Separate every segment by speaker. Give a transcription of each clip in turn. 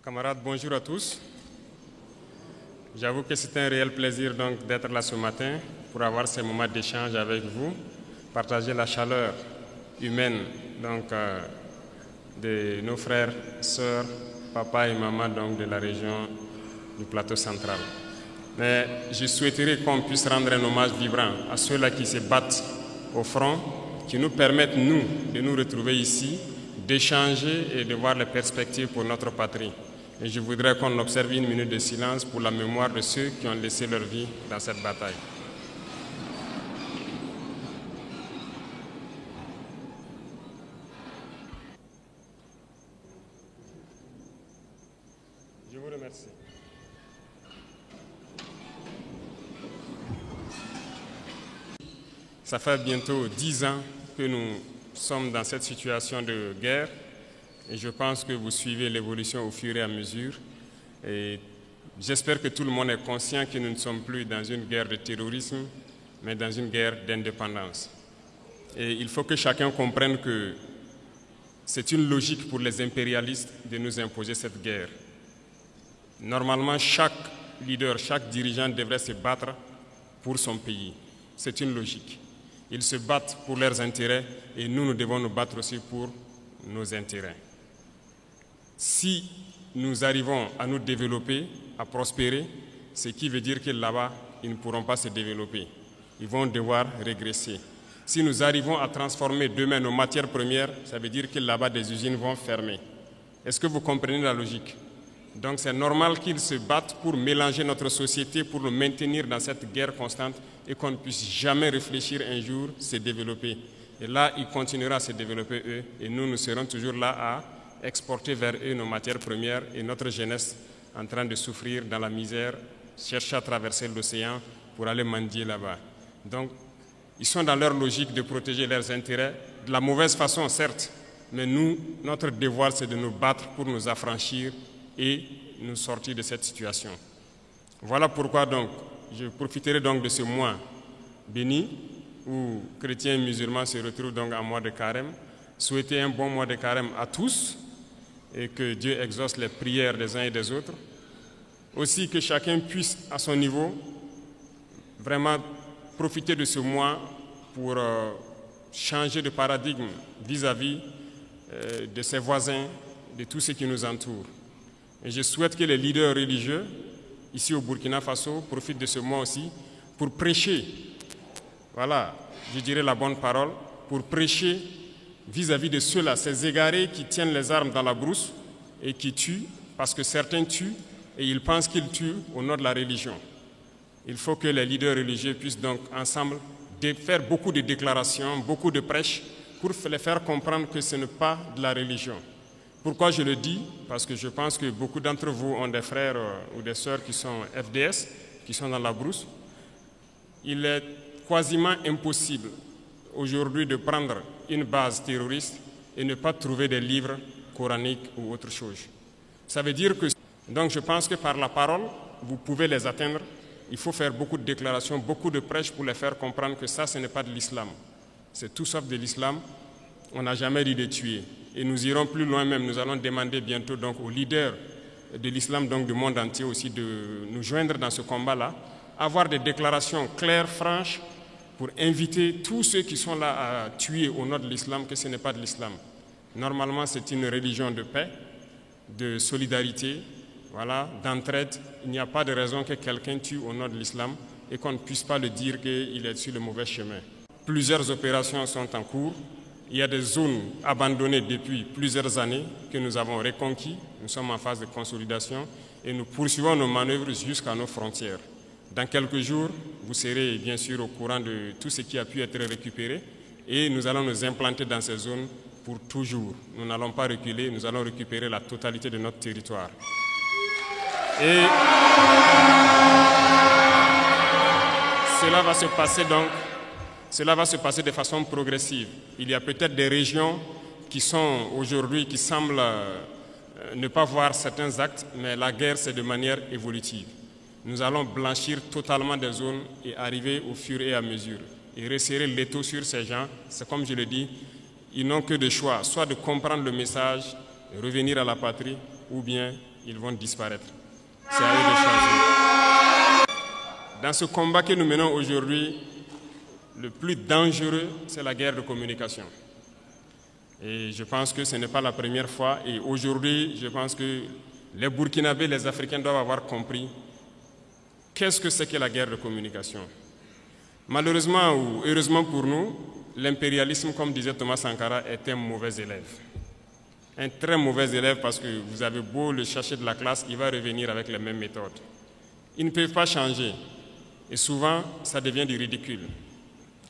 Speaker 1: Camarades, bonjour à tous. J'avoue que c'est un réel plaisir donc d'être là ce matin pour avoir ces moments d'échange avec vous, partager la chaleur humaine de nos frères, sœurs, papa et maman donc de la région du plateau central. Mais je souhaiterais qu'on puisse rendre un hommage vibrant à ceux-là qui se battent au front, qui nous permettent, nous, de nous retrouver ici, d'échanger et de voir les perspectives pour notre patrie. Et je voudrais qu'on observe une minute de silence pour la mémoire de ceux qui ont laissé leur vie dans cette bataille. Je vous remercie. Ça fait bientôt 10 ans que nous sommes dans cette situation de guerre. Et je pense que vous suivez l'évolution au fur et à mesure. Et j'espère que tout le monde est conscient que nous ne sommes plus dans une guerre de terrorisme, mais dans une guerre d'indépendance. Et il faut que chacun comprenne que c'est une logique pour les impérialistes de nous imposer cette guerre. Normalement, chaque leader, chaque dirigeant devrait se battre pour son pays. C'est une logique. Ils se battent pour leurs intérêts et nous devons nous battre aussi pour nos intérêts. Si nous arrivons à nous développer, à prospérer, ce qui veut dire que là-bas, ils ne pourront pas se développer. Ils vont devoir régresser. Si nous arrivons à transformer demain nos matières premières, ça veut dire que là-bas, des usines vont fermer. Est-ce que vous comprenez la logique? Donc c'est normal qu'ils se battent pour mélanger notre société, pour nous maintenir dans cette guerre constante et qu'on ne puisse jamais réfléchir un jour se développer. Et là, ils continueront à se développer eux et nous serons toujours là à exporter vers eux nos matières premières et notre jeunesse en train de souffrir dans la misère, chercher à traverser l'océan pour aller mendier là-bas. Donc, ils sont dans leur logique de protéger leurs intérêts, de la mauvaise façon certes, mais nous, notre devoir c'est de nous battre pour nous affranchir et nous sortir de cette situation. Voilà pourquoi donc, je profiterai donc de ce mois béni où chrétiens et musulmans se retrouvent donc en mois de carême, souhaiter un bon mois de carême à tous et que Dieu exauce les prières des uns et des autres. Aussi que chacun puisse à son niveau vraiment profiter de ce mois pour changer de paradigme vis-à-vis de ses voisins, de tout ce qui nous entoure. Et je souhaite que les leaders religieux ici au Burkina Faso profitent de ce mois aussi pour prêcher, voilà, je dirais la bonne parole, pour prêcher vis-à-vis de ceux-là, ces égarés qui tiennent les armes dans la brousse et qui tuent, parce que certains tuent et ils pensent qu'ils tuent au nom de la religion. Il faut que les leaders religieux puissent donc ensemble faire beaucoup de déclarations, beaucoup de prêches pour les faire comprendre que ce n'est pas de la religion. Pourquoi je le dis? Parce que je pense que beaucoup d'entre vous ont des frères ou des sœurs qui sont FDS, qui sont dans la brousse. Il est quasiment impossible aujourd'hui de prendre une base terroriste et ne pas trouver des livres coraniques ou autre chose. Ça veut dire que, donc je pense que par la parole, vous pouvez les atteindre. Il faut faire beaucoup de déclarations, beaucoup de prêches pour les faire comprendre que ça, ce n'est pas de l'islam. C'est tout sauf de l'islam. On n'a jamais dit de tuer. Et nous irons plus loin même. Nous allons demander bientôt donc aux leaders de l'islam, donc du monde entier aussi, de nous joindre dans ce combat-là, avoir des déclarations claires, franches, pour inviter tous ceux qui sont là à tuer au nom de l'islam, que ce n'est pas de l'islam. Normalement, c'est une religion de paix, de solidarité, voilà, d'entraide. Il n'y a pas de raison que quelqu'un tue au nom de l'islam et qu'on ne puisse pas le dire qu'il est sur le mauvais chemin. Plusieurs opérations sont en cours. Il y a des zones abandonnées depuis plusieurs années que nous avons reconquis. Nous sommes en phase de consolidation et nous poursuivons nos manœuvres jusqu'à nos frontières. Dans quelques jours, vous serez bien sûr au courant de tout ce qui a pu être récupéré et nous allons nous implanter dans ces zones pour toujours. Nous n'allons pas reculer, nous allons récupérer la totalité de notre territoire. Et cela va se passer de façon progressive. Il y a peut-être des régions qui sont aujourd'hui, qui semblent ne pas voir certains actes, mais la guerre, c'est de manière évolutive. Nous allons blanchir totalement des zones et arriver au fur et à mesure. Et resserrer l'étau sur ces gens, c'est comme je le dis, ils n'ont que de choix, soit de comprendre le message, revenir à la patrie, ou bien ils vont disparaître. C'est à eux de choisir. Dans ce combat que nous menons aujourd'hui, le plus dangereux, c'est la guerre de communication. Et je pense que ce n'est pas la première fois. Et aujourd'hui, je pense que les Burkinabés, les Africains doivent avoir compris qu'est-ce que c'est que la guerre de communication. Malheureusement ou heureusement pour nous, l'impérialisme, comme disait Thomas Sankara, est un mauvais élève. Un très mauvais élève parce que vous avez beau le chercher de la classe, il va revenir avec les mêmes méthodes. Ils ne peuvent pas changer. Et souvent, ça devient du ridicule.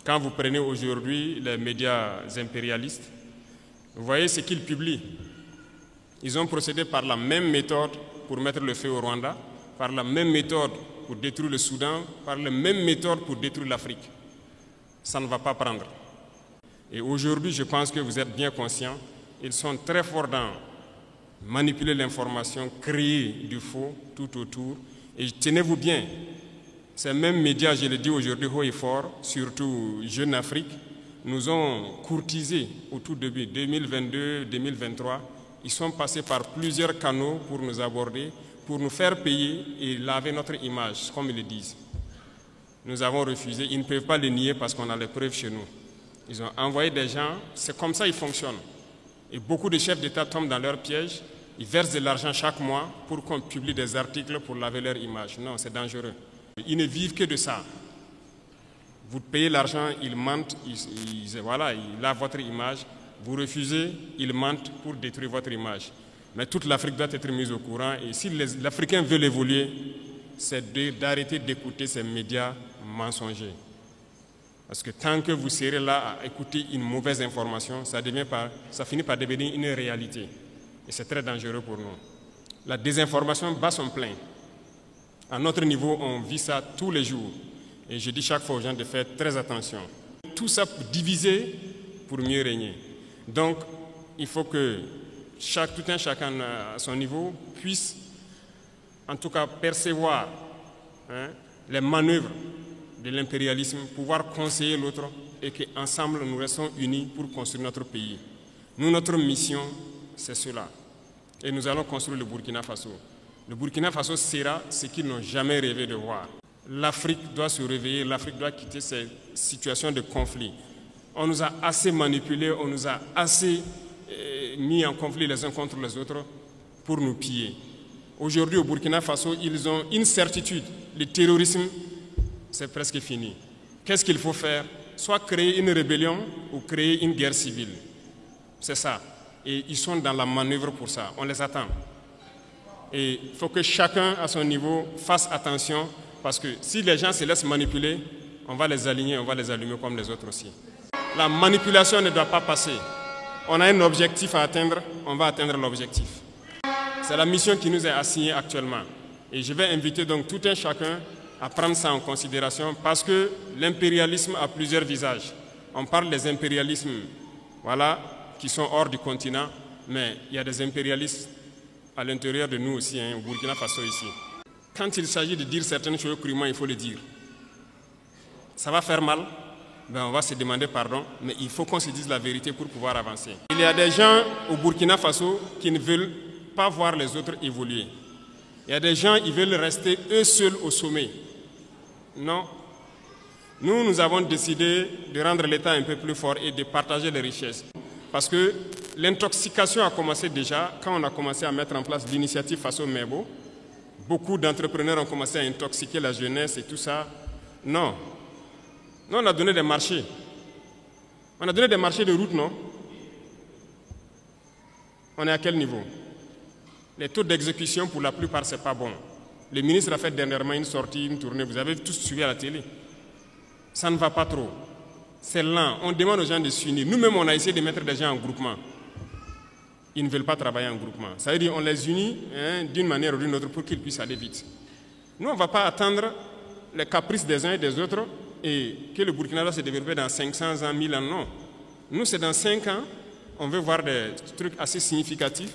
Speaker 1: Quand vous prenez aujourd'hui les médias impérialistes, vous voyez ce qu'ils publient. Ils ont procédé par la même méthode pour mettre le feu au Rwanda, par la même méthode pour détruire le Soudan, par la même méthode pour détruire l'Afrique. Ça ne va pas prendre. Et aujourd'hui, je pense que vous êtes bien conscients, ils sont très forts dans manipuler l'information, créer du faux tout autour. Et tenez-vous bien, ces mêmes médias, je le dis aujourd'hui haut et fort, surtout Jeune Afrique, nous ont courtisés au tout début, 2022-2023. Ils sont passés par plusieurs canaux pour nous aborder, pour nous faire payer et laver notre image, comme ils le disent. Nous avons refusé, ils ne peuvent pas le nier parce qu'on a les preuves chez nous. Ils ont envoyé des gens, c'est comme ça qu'ils fonctionnent. Et beaucoup de chefs d'État tombent dans leur piège, ils versent de l'argent chaque mois pour qu'on publie des articles pour laver leur image. Non, c'est dangereux. Ils ne vivent que de ça. Vous payez l'argent, ils mentent, ils lavent votre image. Vous refusez, ils mentent pour détruire votre image. Mais toute l'Afrique doit être mise au courant. Et si l'Africain veut évoluer, c'est d'arrêter d'écouter ces médias mensongers. Parce que tant que vous serez là à écouter une mauvaise information, ça finit par devenir une réalité. Et c'est très dangereux pour nous. La désinformation bat son plein. À notre niveau, on vit ça tous les jours. Et je dis chaque fois aux gens de faire très attention. Tout ça pour diviser pour mieux régner. Donc, il faut que tout un chacun à son niveau puisse, en tout cas, percevoir les manœuvres de l'impérialisme, pouvoir conseiller l'autre et qu'ensemble, nous restons unis pour construire notre pays. Nous, notre mission, c'est cela. Et nous allons construire le Burkina Faso. Le Burkina Faso sera ce qu'ils n'ont jamais rêvé de voir. L'Afrique doit se réveiller, l'Afrique doit quitter ces situations de conflit. On nous a assez manipulés, on nous a assez mis en conflit les uns contre les autres pour nous piller. Aujourd'hui, au Burkina Faso, ils ont une certitude. Le terrorisme, c'est presque fini. Qu'est-ce qu'il faut faire? Soit créer une rébellion ou créer une guerre civile. C'est ça. Et ils sont dans la manœuvre pour ça. On les attend. Et il faut que chacun, à son niveau, fasse attention. Parce que si les gens se laissent manipuler, on va les aligner, on va les allumer comme les autres aussi. La manipulation ne doit pas passer. On a un objectif à atteindre, on va atteindre l'objectif. C'est la mission qui nous est assignée actuellement. Et je vais inviter donc tout un chacun à prendre ça en considération parce que l'impérialisme a plusieurs visages. On parle des impérialismes qui sont hors du continent, mais il y a des impérialistes à l'intérieur de nous aussi, au Burkina Faso ici. Quand il s'agit de dire certaines choses crûment, il faut le dire. Ça va faire mal, on va se demander pardon, mais il faut qu'on se dise la vérité pour pouvoir avancer. Il y a des gens au Burkina Faso qui ne veulent pas voir les autres évoluer. Il y a des gens qui veulent rester eux seuls au sommet. Non. Nous avons décidé de rendre l'État un peu plus fort et de partager les richesses. Parce que l'intoxication a commencé déjà quand on a commencé à mettre en place l'initiative Faso Mebo. Beaucoup d'entrepreneurs ont commencé à intoxiquer la jeunesse et tout ça. Non. Nous, on a donné des marchés. On a donné des marchés de route, non? On est à quel niveau? Les taux d'exécution, pour la plupart, ce n'est pas bon. Le ministre a fait dernièrement une sortie, une tournée. Vous avez tous suivi à la télé. Ça ne va pas trop. C'est lent. On demande aux gens de s'unir. Nous-mêmes, on a essayé de mettre des gens en groupement. Ils ne veulent pas travailler en groupement. Ça veut dire qu'on les unit d'une manière ou d'une autre pour qu'ils puissent aller vite. Nous, on ne va pas attendre les caprices des uns et des autres et que le Burkina va se développer dans 500 ans, 1000 ans. Non. Nous, c'est dans 5 ans. On veut voir des trucs assez significatifs.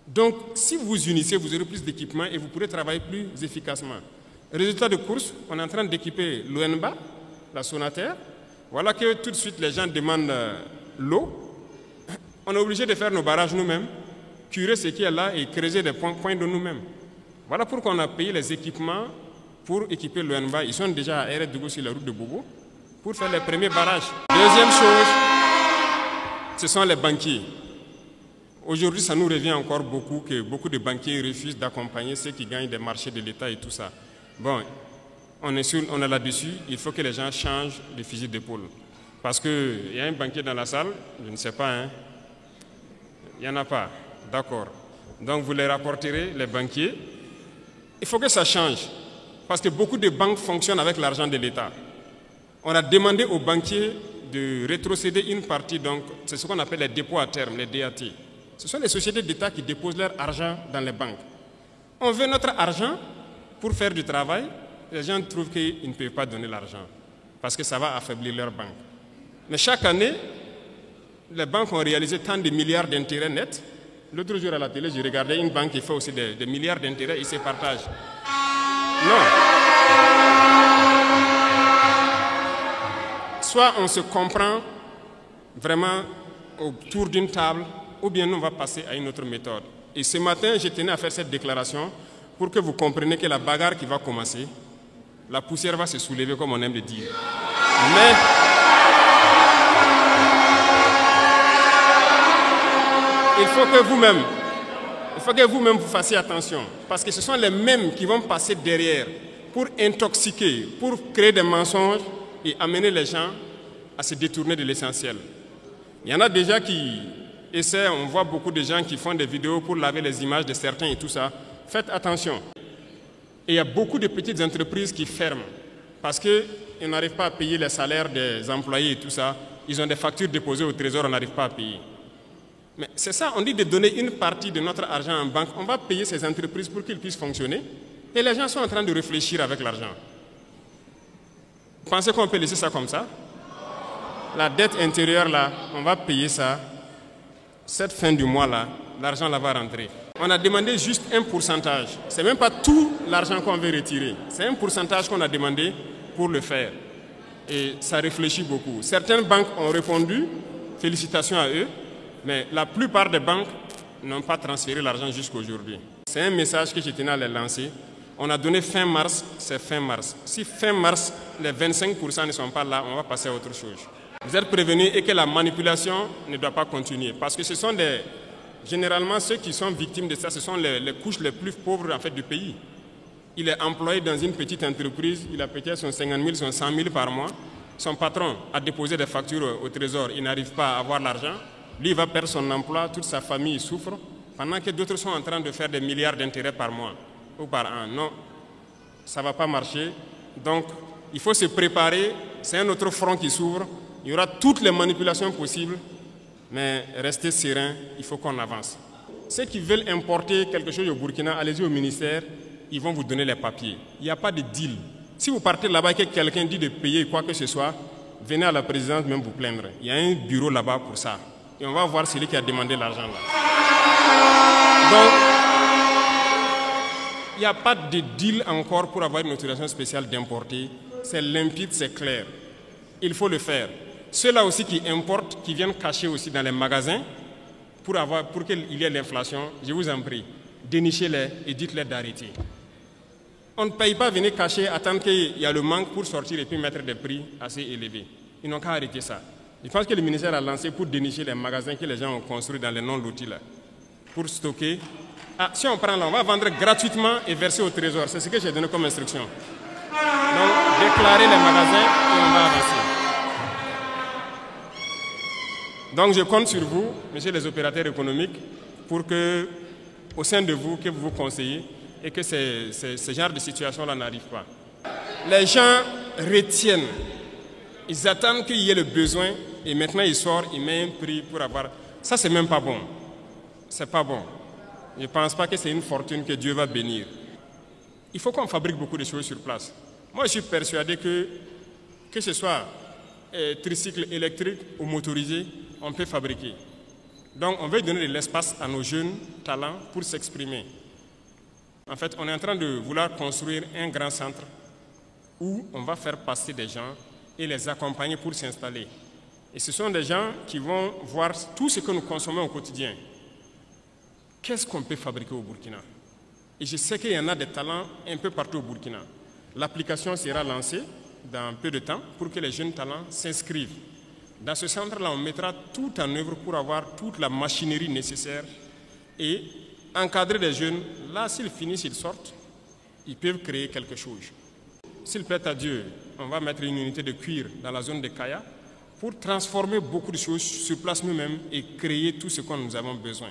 Speaker 1: Donc, si vous vous unissez, vous aurez plus d'équipement et vous pourrez travailler plus efficacement. Résultat de course, on est en train d'équiper l'ONBA, la Sonaterre. Voilà que tout de suite, les gens demandent l'eau. On est obligé de faire nos barrages nous-mêmes curer ce qui est là et creuser des points de nous-mêmes. Voilà pourquoi on a payé les équipements pour équiper l'ONBA. Ils sont déjà à Eredougou sur la route de Bobo pour faire les premiers barrages. Deuxième chose, ce sont les banquiers. Aujourd'hui, ça nous revient encore beaucoup que beaucoup de banquiers refusent d'accompagner ceux qui gagnent des marchés de l'État et tout ça. Bon, on est là-dessus, il faut que les gens changent de fusil d'épaule. Parce qu'il y a un banquier dans la salle, je ne sais pas, hein. Il n'y en a pas, d'accord. Donc vous les rapporterez, les banquiers. Il faut que ça change, parce que beaucoup de banques fonctionnent avec l'argent de l'État. On a demandé aux banquiers de rétrocéder une partie, donc c'est ce qu'on appelle les dépôts à terme, les DAT. Ce sont les sociétés d'État qui déposent leur argent dans les banques. On veut notre argent pour faire du travail. Les gens trouvent qu'ils ne peuvent pas donner l'argent parce que ça va affaiblir leur banque. Mais chaque année, les banques ont réalisé tant de milliards d'intérêts nets. L'autre jour à la télé, j'ai regardé une banque qui fait aussi des milliards d'intérêts, ils se partagent. Non. Soit on se comprend vraiment autour d'une table, ou bien nous on va passer à une autre méthode. Et ce matin, je tenais à faire cette déclaration pour que vous compreniez que la bagarre qui va commencer, la poussière va se soulever comme on aime le dire. Mais il faut que vous-même vous fassiez attention, parce que ce sont les mêmes qui vont passer derrière pour intoxiquer, pour créer des mensonges et amener les gens à se détourner de l'essentiel. Il y en a déjà qui essaient, on voit beaucoup de gens qui font des vidéos pour laver les images de certains et tout ça. Faites attention. Et il y a beaucoup de petites entreprises qui ferment parce qu'ils n'arrivent pas à payer les salaires des employés et tout ça. Ils ont des factures déposées au trésor, on n'arrive pas à payer. Mais c'est ça, on dit de donner une partie de notre argent en banque. On va payer ces entreprises pour qu'ils puissent fonctionner. Et les gens sont en train de réfléchir avec l'argent. Vous pensez qu'on peut laisser ça comme ça? La dette intérieure, là, on va payer ça. Cette fin du mois, là, l'argent là va rentrer. On a demandé juste un pourcentage. Ce n'est même pas tout l'argent qu'on veut retirer. C'est un pourcentage qu'on a demandé pour le faire. Et ça réfléchit beaucoup. Certaines banques ont répondu, félicitations à eux, mais la plupart des banques n'ont pas transféré l'argent jusqu'à aujourd'hui. C'est un message que je tenais à les lancer. On a donné fin mars, c'est fin mars. Si fin mars, les 25% ne sont pas là, on va passer à autre chose. Vous êtes prévenus et que la manipulation ne doit pas continuer. Parce que ce sont généralement ceux qui sont victimes de ça, ce sont les couches les plus pauvres en fait, du pays. Il est employé dans une petite entreprise, il a peut-être son 50 000, son 100 000 par mois. Son patron a déposé des factures au trésor, il n'arrive pas à avoir l'argent. Lui, il va perdre son emploi, toute sa famille souffre, pendant que d'autres sont en train de faire des milliards d'intérêts par mois ou par an. Non, ça ne va pas marcher. Donc, il faut se préparer. C'est un autre front qui s'ouvre. Il y aura toutes les manipulations possibles, mais restez serein, il faut qu'on avance. Ceux qui veulent importer quelque chose au Burkina, allez-y au ministère, ils vont vous donner les papiers. Il n'y a pas de deal. Si vous partez là-bas et que quelqu'un dit de payer quoi que ce soit, venez à la présidence même vous plaindre. Il y a un bureau là-bas pour ça. Et on va voir celui qui a demandé l'argent là. Donc, il n'y a pas de deal encore pour avoir une autorisation spéciale d'importer. C'est limpide, c'est clair. Il faut le faire. Ceux-là aussi qui importent, qui viennent cacher aussi dans les magasins pour qu'il y ait l'inflation, je vous en prie, dénichez-les et dites-les d'arrêter. On ne paye pas venir cacher, attendre qu'il y a le manque pour sortir et puis mettre des prix assez élevés. Ils n'ont qu'à arrêter ça. Je pense que le ministère a lancé pour dénicher les magasins que les gens ont construits dans les non-lotis là, pour stocker. Ah, si on prend là, on va vendre gratuitement et verser au trésor. C'est ce que j'ai donné comme instruction. Donc, déclarer les magasins et on va avancer. Donc je compte sur vous, messieurs les opérateurs économiques, pour que, au sein de vous, que vous vous conseillez et que ce genre de situation-là n'arrive pas. Les gens retiennent, ils attendent qu'il y ait le besoin et maintenant ils sortent, ils mettent un prix pour avoir... Ça, c'est même pas bon. C'est pas bon. Je ne pense pas que c'est une fortune que Dieu va bénir. Il faut qu'on fabrique beaucoup de choses sur place. Moi, je suis persuadé que ce soit tricycle électrique ou motorisé, on peut fabriquer. Donc, on veut donner de l'espace à nos jeunes talents pour s'exprimer. En fait, on est en train de vouloir construire un grand centre où on va faire passer des gens et les accompagner pour s'installer. Et ce sont des gens qui vont voir tout ce que nous consommons au quotidien. qu'est-ce qu'on peut fabriquer au Burkina? Et je sais qu'il y en a des talents un peu partout au Burkina. L'application sera lancée dans peu de temps pour que les jeunes talents s'inscrivent. Dans ce centre-là, on mettra tout en œuvre pour avoir toute la machinerie nécessaire et encadrer les jeunes. Là, s'ils finissent, ils sortent, ils peuvent créer quelque chose. S'il plaît à Dieu, on va mettre une unité de cuir dans la zone de Kaya pour transformer beaucoup de choses sur place nous-mêmes et créer tout ce que nous avons besoin.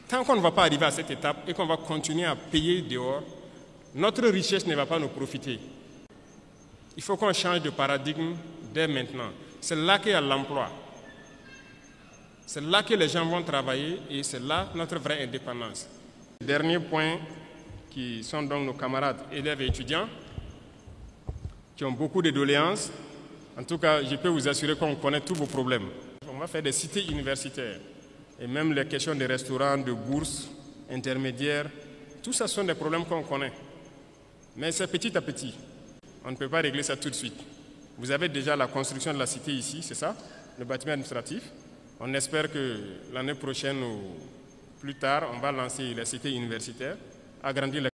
Speaker 1: Tant qu'on ne va pas arriver à cette étape et qu'on va continuer à payer dehors, notre richesse ne va pas nous profiter. Il faut qu'on change de paradigme dès maintenant. C'est là qu'il y a l'emploi. C'est là que les gens vont travailler et c'est là notre vraie indépendance. Dernier point, qui sont donc nos camarades élèves et étudiants, qui ont beaucoup de doléances. En tout cas, je peux vous assurer qu'on connaît tous vos problèmes. On va faire des cités universitaires. Et même les questions des restaurants, de bourses, intermédiaires, tout ça sont des problèmes qu'on connaît. Mais c'est petit à petit. On ne peut pas régler ça tout de suite. Vous avez déjà la construction de la cité ici, c'est ça, le bâtiment administratif. On espère que l'année prochaine ou plus tard, on va lancer la cité universitaire, agrandir la